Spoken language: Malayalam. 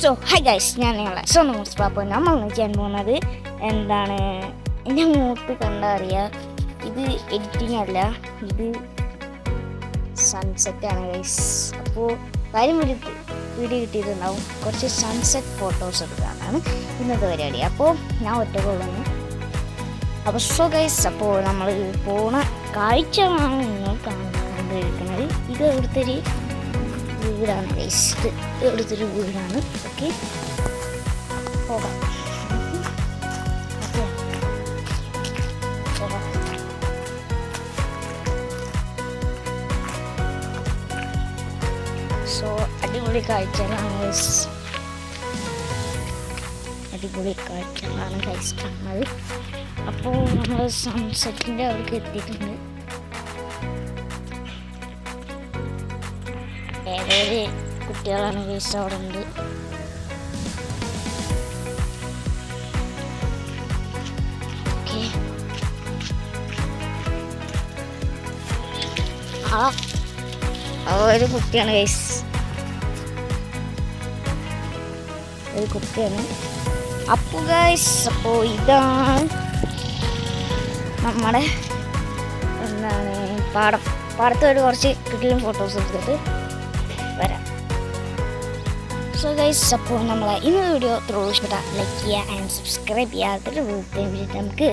സോ ഹൈ ഗൈസ്, ഞാൻ നിങ്ങളെ സ്വന്തം മുസ്തഫ. അപ്പോൾ നമ്മൾ ചെയ്യാൻ പോകുന്നത് എന്താണ്, എൻ്റെ മുഖത്ത് കണ്ടാൽ അറിയാം, ഇത് എഡിറ്റിംഗ് അല്ല, ഇത് സൺസെറ്റാണ് ഗൈസ്. അപ്പോൾ കാര്യം വീഡിയോ കിട്ടിയിട്ടുണ്ടാവും, കുറച്ച് സൺസെറ്റ് ഫോട്ടോസ് എടുക്കാനാണ് ഇന്നത്തെ പരിപാടി. അപ്പോൾ ഞാൻ ഒറ്റക്കൊള്ളുന്നു. അപ്പോൾ സോ ഗൈസ്, അപ്പോൾ നമ്മൾ പോണ കാഴ്ചകളാണ് നിങ്ങൾ കണ്ടിരിക്കുന്നത്. ഇത് ഇവിടുത്തെ ഒരു വീടാണ് ഗൈസ്, ഇത് ഇവിടുത്തെ ഒരു വീടാണ്. ഓക്കെ, പോകാം. സോ അടിപൊളി കാഴ്ചകളാണ് ഗൈസ്, അടിപൊളി കാഴ്ചകളാണ് ഗൈസ് കാണുന്നത്. അപ്പോൾ നമ്മൾ സൺസെറ്റിൻ്റെ അവിടേക്ക് എത്തിയിട്ടുണ്ട്. ഏതൊരു കുട്ടികളാണ് ഗൈസ് അവിടെ ഉണ്ട്. ഓക്കെ, ഒരു കുട്ടിയാണ് ഗൈസ്, ഒരു കുട്ടിയാണ്. അപ്പോൾ ഗൈസ്, അപ്പോൾ ഇതാണ് നമ്മുടെ എന്താണ് പാടത്ത് ഒരു കുറച്ച് കിട്ടിയും ഫോട്ടോസ് എടുത്തിട്ട് വരാം. സോ ഗൈസ്, അപ്പോൾ നമ്മളെ ഇന്നത്തെ വീഡിയോ ഇഷ്ടപ്പെട്ട ലൈക്ക് ചെയ്യുക ആൻഡ് സബ്സ്ക്രൈബ് ചെയ്യുക. നമുക്ക്